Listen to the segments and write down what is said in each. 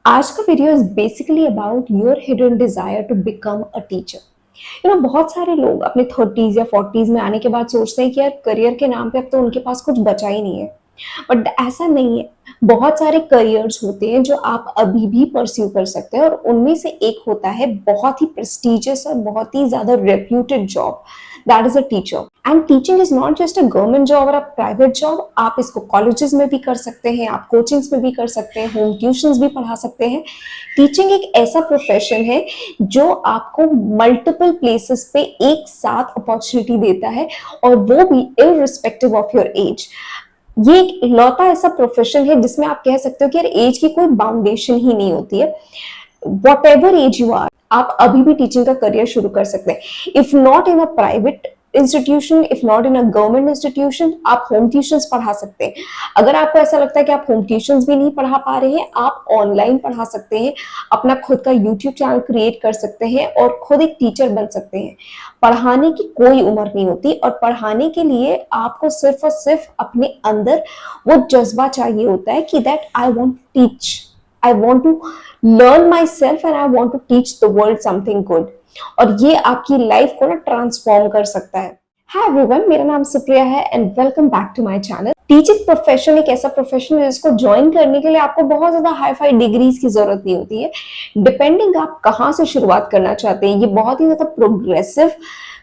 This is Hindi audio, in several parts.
आज का video is basically about your hidden desire to become a teacher. बहुत सारे लोग अपने 30s या 40s में आने के बाद सोचते हैं कि यार करियर के नाम पे अब तो उनके पास कुछ बचा ही नहीं है। बट ऐसा नहीं है। बहुत सारे करियर्स होते हैं जो आप अभी भी परस्यू कर सकते हैं और उनमें से एक होता है बहुत ही प्रेस्टिजियस और बहुत ही ज्यादा reputed job, that is a teacher. And teaching is not just a government job और अ प्राइवेट जॉब। आप इसको कॉलेजेस में भी कर सकते हैं, आप कोचिंग्स में भी कर सकते हैं, होम ट्यूशंस भी पढ़ा सकते हैं। टीचिंग एक ऐसा प्रोफेशन है जो आपको मल्टीपल प्लेसेस पे एक साथ अपॉर्चुनिटी देता है, और वो भी इररिस्पेक्टिव ऑफ योर एज। ये एक इकलौता ऐसा प्रोफेशन है जिसमें आप कह सकते हो कि यार एज की कोई बाउंडेशन ही नहीं होती है। Whatever as you are, आप अभी भी टीचिंग का करियर शुरू कर सकते हैं। If not in a private institution, if not in a government institution, आप होम ट्यूशंस पढ़ा सकते हैं। अगर आपको ऐसा लगता है कि आप होम ट्यूशंस भी नहीं पढ़ा पा रहे हैं, आप ऑनलाइन पढ़ा सकते हैं, अपना खुद का यूट्यूब चैनल क्रिएट कर सकते हैं और खुद एक टीचर बन सकते हैं। पढ़ाने की कोई उम्र नहीं होती, और पढ़ाने के लिए आपको सिर्फ और सिर्फ अपने अंदर वो जज्बा चाहिए होता है कि that I want to teach, I want to learn myself and I want to teach the world something good। और ये आपकी लाइफ को ना ट्रांसफॉर्म कर सकता है। हाय एवरीवन, मेरा नाम सुप्रिया है and welcome back to my channel. Teaching profession एक ऐसा प्रोफेशन है जिसको ज्वाइन करने के लिए आपको बहुत ज्यादा हाई फाई डिग्रीज की जरूरत नहीं होती है। डिपेंडिंग आप कहाँ से शुरुआत करना चाहते हैं, ये बहुत ही ज्यादा प्रोग्रेसिव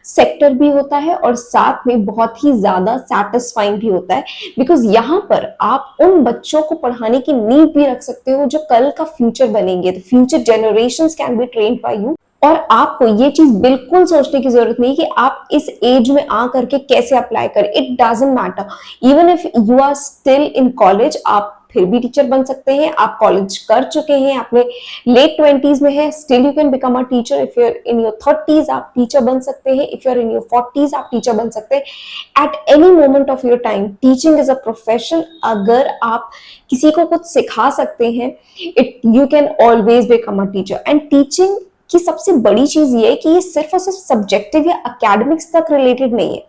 सेक्टर भी होता है और साथ में बहुत ही ज्यादा सेटिस्फाइंग भी होता है। बिकॉज यहाँ पर आप उन बच्चों को पढ़ाने की नींव भी रख सकते हो जो कल का फ्यूचर बनेंगे। The future generations can be trained by you. और आपको ये चीज बिल्कुल सोचने की जरूरत नहीं कि आप इस एज में आ करके कैसे अप्लाई करें। It doesn't matter. Even if you are still in college, आप फिर भी टीचर बन सकते हैं। आप कॉलेज कर चुके हैं, अपने लेट 20s में है, still you can become a teacher. If you are in your 30s, आप टीचर बन सकते हैं। If you are in your 40s, आप टीचर बन सकते हैं। At any moment of your time, teaching is a profession. अगर आप किसी को कुछ सिखा सकते हैं, it you can always become a teacher. And teaching की सबसे बड़ी चीज ये है कि ये सिर्फ और सिर्फ सब्जेक्टिव या एकेडमिक्स तक रिलेटेड नहीं है।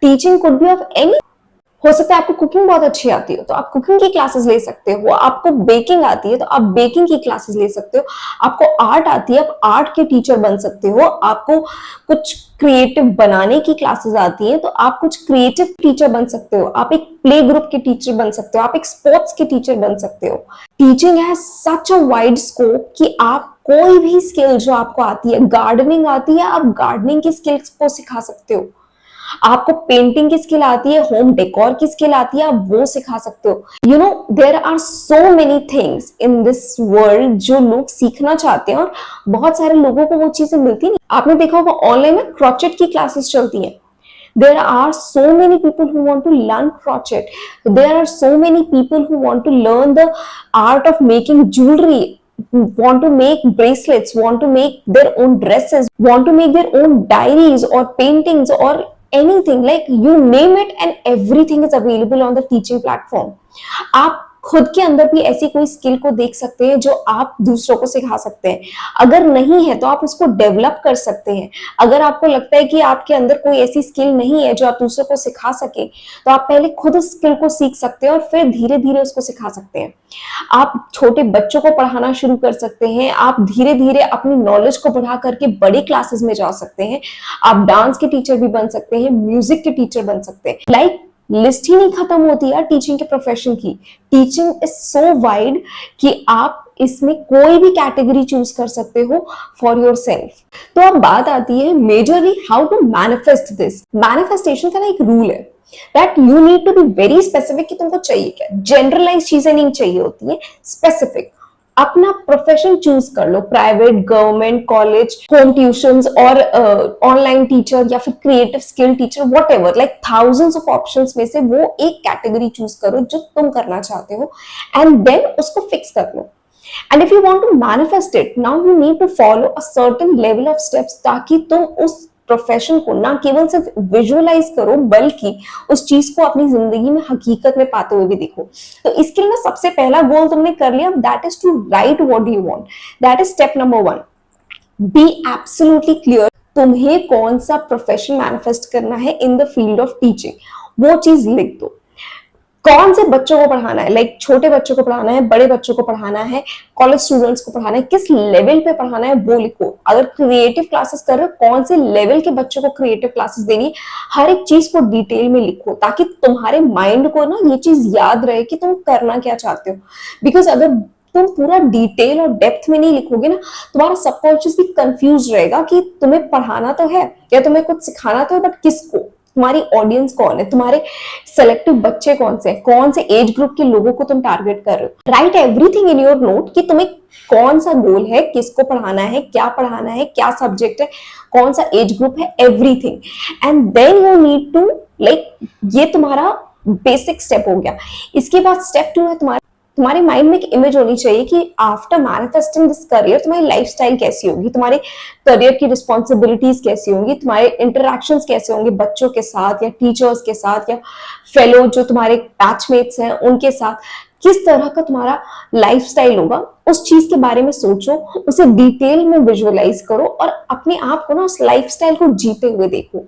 Teaching could be of any. हो सकता है आपको कुकिंग बहुत अच्छी आती हो तो आप कुकिंग की क्लासेस ले सकते हो। आपको बेकिंग आती है तो आप बेकिंग की क्लासेस ले सकते हो। आपको आर्ट आती है, आप आर्ट के टीचर बन सकते हो। आपको कुछ क्रिएटिव बनाने की क्लासेस आती है तो आप कुछ क्रिएटिव टीचर बन सकते हो। आप एक प्ले ग्रुप के टीचर बन सकते हो, आप एक स्पोर्ट्स के टीचर बन सकते हो। Teaching has such a wide scope कि आप कोई भी स्किल जो आपको आती है, गार्डनिंग आती है, आप गार्डनिंग की स्किल्स को सिखा सकते हो। आपको पेंटिंग की स्किल आती है, होम डेकोर की स्किल आती है, आप वो सिखा सकते हो। You know there are so many things in this world जो लोग सीखना चाहते हैं और बहुत सारे लोगों को वो चीजें मिलती नहीं। आपने देखा होगा ऑनलाइन में क्रोचेट की क्लासेस चलती हैं। There are so many people who want to learn crochet. There are so many people who want to learn the art of making jewelry, want to make bracelets, want to make their own dresses, want to make their own diaries or paintings or anything, like you name it, and everything is available on the teaching platform. आप खुद के अंदर भी ऐसी कोई स्किल को देख सकते हैं जो आप दूसरों को सिखा सकते हैं। अगर नहीं है तो आप उसको डेवलप कर सकते हैं। अगर आपको लगता है कि आपके अंदर कोई ऐसी स्किल नहीं है जो आप दूसरों को सिखा सके, तो आप पहले खुद उस स्किल को सीख सकते हैं और फिर धीरे धीरे उसको सिखा सकते हैं। आप छोटे बच्चों को पढ़ाना शुरू कर सकते हैं। आप धीरे धीरे अपनी नॉलेज को बढ़ा करके बड़े क्लासेस में जा सकते हैं। आप डांस के टीचर भी बन सकते हैं, म्यूजिक के टीचर बन सकते हैं। लाइक लिस्ट ही नहीं खत्म होती यार टीचिंग के प्रोफेशन की। टीचिंग इज सो वाइड कि आप इसमें कोई भी कैटेगरी चूज कर सकते हो फॉर योर सेल्फ। तो अब बात आती है majorly how to manifest this. Manifestation का ना एक रूल है that you need to be very specific कि तुमको चाहिए क्या। जनरलाइज चीजें नहीं चाहिए होती है, स्पेसिफिक। अपना प्रोफेशन चूज कर लो, private, government, college, home tuitions और ऑनलाइन टीचर या फिर creative skill teacher, whatever, like thousands of options में से वो एक कैटेगरी चूज करो जो तुम करना चाहते हो एंड देन उसको फिक्स कर लो। And if you want to manifest it, now you need to follow a certain level of steps ताकि तुम उस प्रोफेशन को ना केवल सिर्फ विजुअलाइज करो बल्कि उस चीज को अपनी जिंदगी में हकीकत में पाते हुए भी देखो। तो इसके लिए ना सबसे पहला गोल तुमने कर लिया, that is to write what do you want. That is step number 1। Be absolutely clear तुम्हें कौन सा प्रोफेशन मैनिफेस्ट करना है in the field of teaching, वो चीज लिख दो। कौन से बच्चों को पढ़ाना है, लाइक छोटे बच्चों को पढ़ाना है, बड़े बच्चों को पढ़ाना है, कॉलेज स्टूडेंट्स को पढ़ाना है, किस लेवल पे पढ़ाना है वो लिखो। अगर क्रिएटिव क्लासेस कर रहे हो, कौन से लेवल के बच्चों को क्रिएटिव क्लासेस देनी है, हर एक चीज को डिटेल में लिखो, ताकि तुम्हारे माइंड को ना ये चीज याद रहे कि तुम करना क्या चाहते हो। बिकॉज अगर तुम पूरा डिटेल और डेप्थ में नहीं लिखोगे ना, तुम्हारा सबकॉन्शियस भी कंफ्यूज रहेगा कि तुम्हें पढ़ाना तो है या तुम्हें कुछ सिखाना तो है, बट किसको, तुम्हारी ऑडियंस कौन है, तुम्हारे सेलेक्टिव बच्चे कौन से एज ग्रुप के लोगों को तुम टारगेट कर रहे हो। Right everything in your note कि तुम्हें कौन सा गोल है, किसको पढ़ाना है, क्या सब्जेक्ट है, कौन सा एज ग्रुप है, everything. And then you need to like, ये तुम्हारा बेसिक स्टेप हो गया। इसके बाद स्टेप 2 है तुम्हारे माइंड में एक इमेज होनी चाहिए कि आफ्टर मैनिफेस्टिंग दिस करियर तुम्हारी लाइफस्टाइल कैसी होगी, तुम्हारे करियर की रिस्पॉन्सिबिलिटीज कैसी होंगी, तुम्हारे इंटरेक्शंस कैसे होंगे बच्चों के साथ या टीचर्स के साथ या फेलो जो तुम्हारे बैचमेट्स हैं उनके साथ, किस तरह का तुम्हारा लाइफस्टाइल होगा। उस चीज के बारे में सोचो, उसे डिटेल में विजुअलाइज करो और अपने आप को ना उस लाइफस्टाइल को जीते हुए देखो।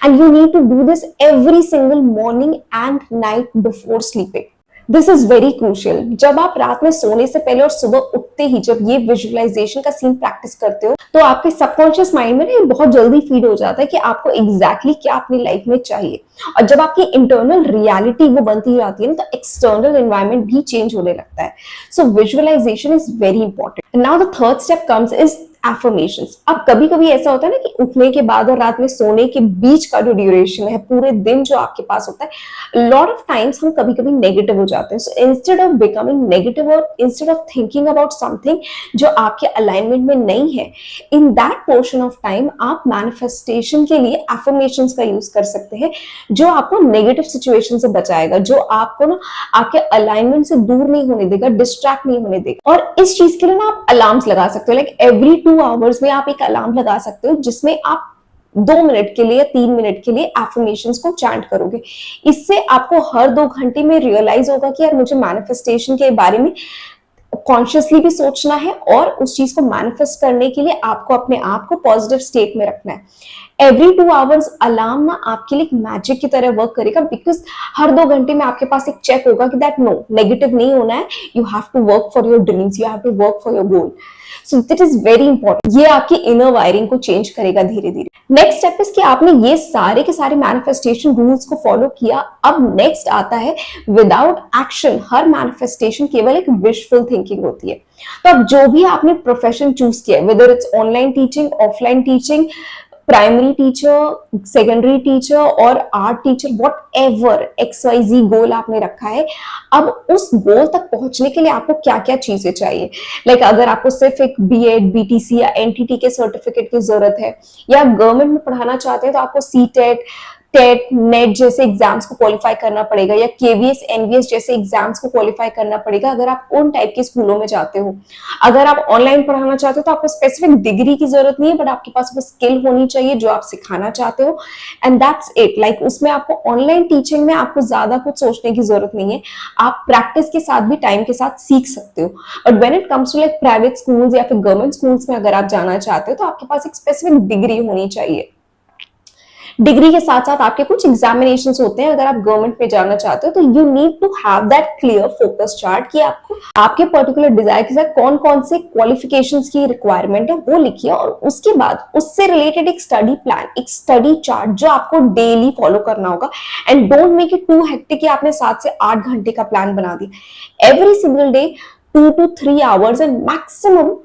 And you need to do this every single morning and night before sleeping. This is very crucial. जब आप रात में सोने से पहले और सुबह उठते ही जब ये विजुअलाइजेशन का सीन प्रैक्टिस करते हो, तो आपके सबकॉन्शियस माइंड में ना ये बहुत जल्दी फीड हो जाता है कि आपको एग्जैक्टली क्या अपनी लाइफ में चाहिए। और जब आपकी इंटरनल रियलिटी वो बनती जाती है ना, तो एक्सटर्नल एनवायरनमेंट भी चेंज होने लगता है। So visualisation is very important. Now the third step comes is affirmations. अब कभी कभी ऐसा होता है ना कि उठने के बाद और रात में सोने के बीच का जो ड्यूरेशन है, पूरे दिन जो आपके पास होता है, लॉट ऑफ टाइम्स हम कभी कभी नेगेटिव हो जाते हैं। So instead of becoming negative और instead of thinking about something जो आपके अलाइनमेंट में नहीं है, in that portion of time आप मैनिफेस्टेशन के लिए एफर्मेशंस का यूज कर सकते हैं, जो आपको नेगेटिव सिचुएशन से बचाएगा, जो आपको ना आपके अलाइनमेंट से दूर नहीं होने देगा, डिस्ट्रैक्ट नहीं होने देगा। और इस चीज के लिए ना आप अलार्म्स लगा सकते हो, लाइक एवरी 2 आवर्स में आप एक अलार्म लगा सकते हो, जिसमें आप 2 मिनट के लिए या 3 मिनट के लिए एफर्मेशंस को चैंट करोगे। इससे आपको हर 2 घंटे में रियलाइज होगा कि यार मुझे मैनिफेस्टेशन के बारे में कॉन्शियसली भी सोचना है और उस चीज को मैनिफेस्ट करने के लिए आपको अपने आप को पॉजिटिव स्टेट में रखना है। एवरी 2 आवर्स अलार्म ना आपके लिए एक मैजिक की तरह वर्क करेगा, बिकॉज हर 2 घंटे में आपके पास एक चेक होगा कि दैट नो, नेगेटिव नहीं होना है, you have to work for your dreams, you have to work for your goal. So that is very important. ये आपकी इनर वायरिंग को चेंज करेगा धीरे धीरे। नेक्स्ट स्टेप इज कि आपने ये सारे के सारे मैनिफेस्टेशन रूल्स को फॉलो किया। अब नेक्स्ट आता है विदाउट एक्शन। हर मैनिफेस्टेशन केवल एक विशफुल थिंकिंग होती है। तो अब जो भी आपने प्रोफेशन चूज किया, whether it's online teaching, offline teaching, primary teacher, secondary teacher और आर्ट टीचर, व्हाटएवर XYZ गोल आपने रखा है, अब उस गोल तक पहुंचने के लिए आपको क्या क्या चीजें चाहिए। लाइक अगर आपको सिर्फ एक BEd, BTC या NTT के सर्टिफिकेट की जरूरत है, या गवर्नमेंट में पढ़ाना चाहते हैं तो आपको CTET, टेट, नेट जैसे एग्जाम्स को क्वालिफाई करना पड़ेगा, या KVS, NVS जैसे एग्जाम्स को क्वालिफाई करना पड़ेगा अगर आप उन टाइप के स्कूलों में जाते हो। अगर आप ऑनलाइन पढ़ाना चाहते हो तो आपको स्पेसिफिक डिग्री की जरूरत नहीं है, बट आपके पास वो स्किल होनी चाहिए जो आप सिखाना चाहते हो, एंड दैट्स इट। लाइक उसमें आपको ऑनलाइन टीचिंग में आपको ज्यादा कुछ सोचने की जरूरत नहीं है, आप प्रैक्टिस के साथ भी टाइम के साथ सीख सकते हो। But when it comes to like private schools या फिर गवर्नमेंट स्कूल्स में अगर आप जाना चाहते हो तो आपके पास एक स्पेसिफिक डिग्री होनी चाहिए। डिग्री के साथ साथ आपके कुछ एग्जामिनेशंस होते हैं अगर आप गवर्नमेंट में जाना चाहते हो, तो you need to have that clear focus chart कि आपको आपके पर्टिकुलर डिजायर के साथ कौन कौन से क्वालिफिकेशंस की रिक्वायरमेंट है वो लिखिए, और उसके बाद उससे रिलेटेड एक स्टडी प्लान, एक स्टडी चार्ट जो आपको डेली फॉलो करना होगा। And don't make it too hectic कि आपने 7 से 8 घंटे का प्लान बना दिया। Every single day 2 to 3 hours and maximum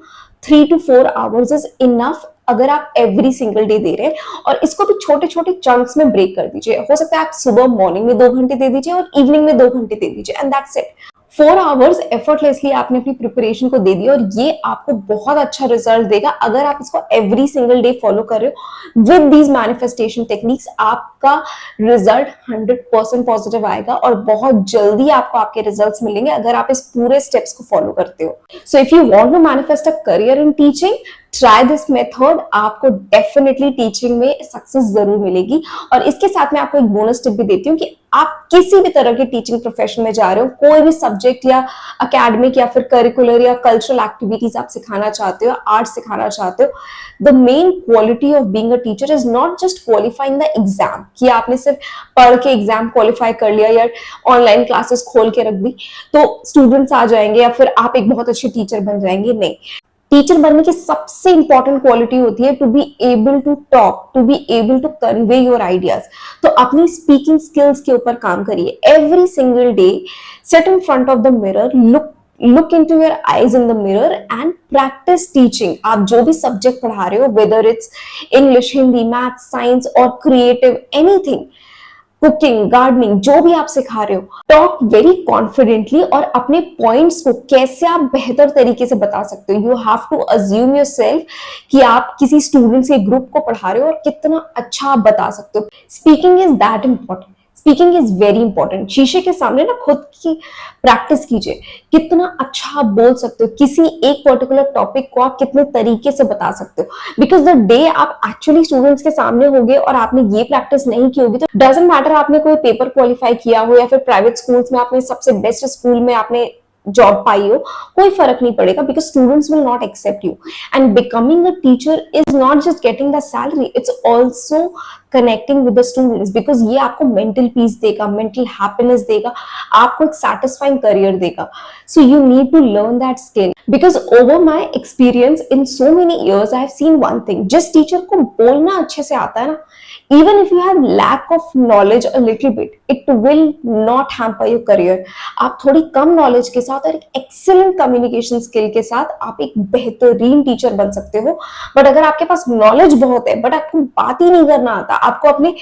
3 to 4 hours is enough अगर आप एवरी सिंगल डे दे रहे हैं। और इसको भी छोटे छोटे चंक्स में ब्रेक कर दीजिए। हो सकता है आप सुबह मॉर्निंग में 2 घंटे दे दीजिए और इवनिंग में 2 घंटे दे दीजिए, and that's it. 4 hours effortlessly आपने अपनी प्रिपरेशन को दे दिया, और ये आपको बहुत अच्छा रिजल्ट देगा अगर आप इसको एवरी सिंगल डे फॉलो कर रहे हो विद दीज मैनिफेस्टेशन टेक्निक्स। आपका रिजल्ट 100% पॉजिटिव आएगा और बहुत जल्दी आपको आपके रिजल्ट्स मिलेंगे अगर आप इस पूरे स्टेप्स को फॉलो करते हो। So if you want to manifest a career in teaching, try this method, आपको डेफिनेटली टीचिंग में सक्सेस जरूर मिलेगी। और इसके साथ मैं आपको एक बोनस टिप भी देती हूँ कि आप किसी भी तरह के टीचिंग प्रोफेशन में जा रहे हो, कोई भी सब्जेक्ट या एकेडमिक या फिर करिकुलर या कल्चरल एक्टिविटीज आप सिखाना चाहते हो, आर्ट सिखाना चाहते हो, the main quality of being a teacher is not just qualifying the exam, कि आपने सिर्फ पढ़ के एग्जाम क्वालिफाई कर लिया या ऑनलाइन क्लासेस खोल के रख दी तो स्टूडेंट्स आ जाएंगे या फिर आप एक बहुत अच्छे टीचर बन जाएंगे। नहीं, टीचर बनने की सबसे इंपॉर्टेंट क्वालिटी होती है to be able to talk, to be able to convey your ideas. तो अपनी स्पीकिंग स्किल्स के ऊपर काम करिए। Every single day sit in front of the mirror, look into your eyes in the mirror and practice teaching। आप जो भी सब्जेक्ट पढ़ा रहे हो, whether it's English, Hindi, Math, Science or creative, anything, cooking, gardening, जो भी आप सिखा रहे हो, टॉक वेरी कॉन्फिडेंटली और अपने पॉइंट्स को कैसे आप बेहतर तरीके से बता सकते हो। You have to assume yourself कि आप किसी स्टूडेंट्स के ग्रुप को पढ़ा रहे हो और कितना अच्छा आप बता सकते हो। Speaking is that important, speaking is very important. शीशे के सामने ना खुद की प्रैक्टिस कीजिए, कितना अच्छा आप बोल सकते हो, किसी एक पर्टिकुलर टॉपिक को आप कितने तरीके से बता सकते हो। बिकॉज द डे आप एक्चुअली स्टूडेंट्स के सामने होगे और आपने ये प्रैक्टिस नहीं की होगी, तो डजंट मैटर आपने कोई पेपर क्वालिफाई किया हो या फिर प्राइवेट स्कूल्स में आपने सबसे बेस्ट स्कूल में आपने जॉब पाई हो, कोई फर्क नहीं पड़ेगा, because students will not accept you. And becoming a teacher is not just getting the salary, it's also connecting with the students, because ये आपको मेंटल पीस देगा, मेंटल हैप्पीनेस देगा, आपको एक सैटिस्फाइंग करियर देगा। So you need to learn that skill, because over my experience in so many years I have seen one thing, जिस टीचर को बोलना अच्छे से आता है ना, even if you have lack of knowledge a little bit, it will not hamper your career। आप थोड़ी कम नॉलेज के साथ और एक एक्सीलेंट कम्युनिकेशन स्किल के साथ आप एक बेहतरीन टीचर बन सकते हो। बट अगर आपके पास नॉलेज बहुत है बट आपको बात ही नहीं करना आता, आपको अपने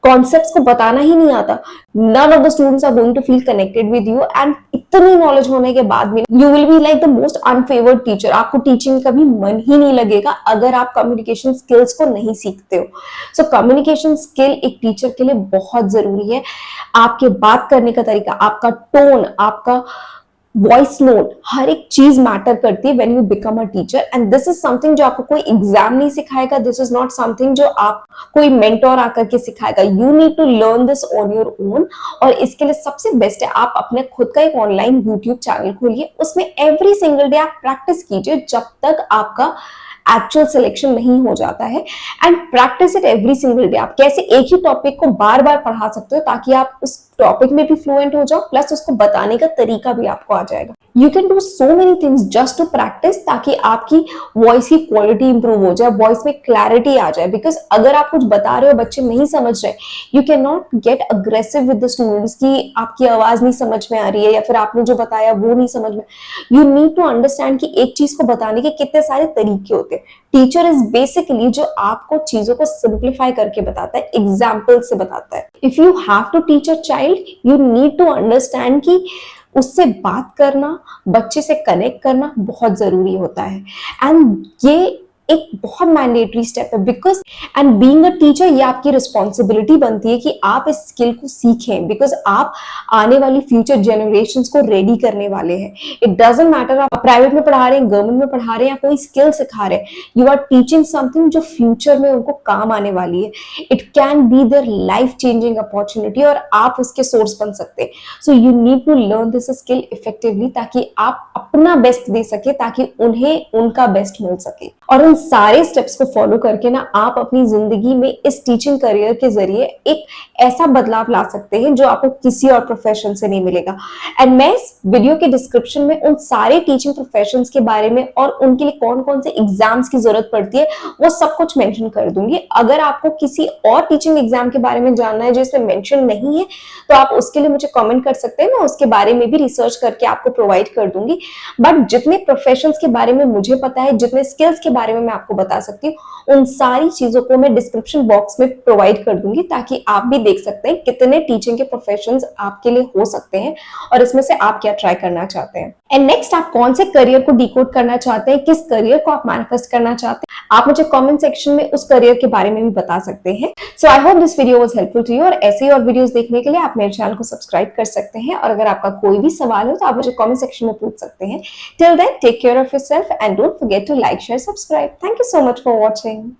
कॉन्सेप्ट्स को बताना ही नहीं आता, none of the students are going to feel connected with you, and इतनी नॉलेज होने के बाद भी you will be like the most unfavored teacher। आपको टीचिंग का भी मन ही नहीं लगेगा अगर आप कम्युनिकेशन स्किल्स को नहीं सीखते हो। सो कम्युनिकेशन स्किल एक टीचर के लिए बहुत जरूरी है। आपके बात करने का तरीका, आपका टोन, आपका वॉइस नोट, हर एक चीज मैटर करती है when you become a teacher. And this is something जो आपको कोई एग्जाम नहीं सिखाएगा, दिस इज नॉट समथिंग जो आप कोई मेंटोर आकर के सिखाएगा। You need to learn this on your own. और इसके लिए सबसे बेस्ट है आप अपने खुद का एक ऑनलाइन यूट्यूब चैनल खोलिए, उसमें एवरी सिंगल डे आप प्रैक्टिस कीजिए जब तक आपका एक्चुअल सिलेक्शन नहीं हो जाता है। And practice it every single day. आप कैसे एक ही टॉपिक को बार बार पढ़ा सकते हो ताकि आप उस टॉपिक में भी फ्लुएंट हो जाओ, प्लस उसको बताने का तरीका भी आपको आ जाएगा। You can do so many things just to practice, ताकि आपकी वॉइस की क्वालिटी इंप्रूव हो जाए, वॉइस में क्लैरिटी आ जाए। बिकॉज अगर आप कुछ बता रहे हो बच्चे नहीं समझ रहे, you can not gate aggressive with the students की आपकी आवाज नहीं समझ में आ रही है या फिर आपने जो बताया वो नहीं समझ में। यू नीड टू अंडरस्टैंड कि एक चीज को बताने के कितने सारे तरीके होते हैं। टीचर इज बेसिकली जो आपको चीजों को सिंप्लीफाई करके बताता है, एग्जाम्पल से बताता है। If you have to teach a child, you need to understand कि उससे बात करना, बच्चे से कनेक्ट करना बहुत जरूरी होता है। एंड ये एक बहुत मैंडेटरी स्टेप है, because and being a teacher ये आपकी रिस्पॉन्सिबिलिटी बनती है कि आप इस स्किल को सीखें, बिकॉज आप आने वाली फ्यूचर जनरेशंस को रेडी करने वाले हैं। इट डजंट मैटर आप प्राइवेट में पढ़ा रहे हैं, गवर्नमेंट में पढ़ा रहे हैं या कोई स्किल सिखा रहे हैं, यू आर टीचिंग समथिंग जो फ्यूचर में उनको काम आने वाली है। It can be their life changing opportunity और आप उसके सोर्स बन सकते हैं। So you need to learn this skill effectively ताकि आप अपना बेस्ट दे सके, ताकि उन्हें उनका बेस्ट मिल सके। और इन सारे स्टेप्स को फॉलो करके ना आप अपनी जिंदगी में इस टीचिंग करियर के जरिए एक ऐसा बदलाव ला सकते हैं जो आपको किसी और प्रोफेशन से नहीं मिलेगा। एंड मैं इस वीडियो के डिस्क्रिप्शन में उन सारे टीचिंग प्रोफेशंस के बारे में और उनके लिए कौन कौन से एग्जाम्स की जरूरत पड़ती है वो सब कुछ मेंशन कर दूंगी। अगर आपको किसी और टीचिंग एग्जाम के बारे में जानना है जो इसमें मेंशन नहीं है तो आप उसके लिए मुझे कमेंट कर सकते हैं, मैं उसके बारे में भी रिसर्च करके आपको प्रोवाइड कर दूंगी। बट जितने प्रोफेशंस के बारे में मुझे पता है, जितने स्किल्स के बारे में मैं आपको बता सकती हूँ, उन सारी चीजों को मैं डिस्क्रिप्शन बॉक्स में प्रोवाइड कर दूंगी ताकि आप भी देख सकते हैं कितने टीचिंग के प्रोफेशंस आपके लिए हो सकते हैं और इसमें से आप क्या ट्राई करना चाहते हैं। एंड नेक्स्ट, आप कौन से करियर को डिकोड करना चाहते हैं, किस करियर को आप मैनिफेस्ट करना चाहते हैं, आप मुझे कमेंट सेक्शन में उस करियर के बारे में भी बता सकते हैं। So I hope this video was helpful to you, और ऐसे ही और वीडियोस देखने के लिए आप मेरे चैनल को सब्सक्राइब कर सकते हैं। और अगर आपका कोई भी सवाल हो तो आप मुझे कमेंट सेक्शन में पूछ सकते हैं। Till then, take care of yourself and don't forget to like, share, subscribe. Thank you so much for watching.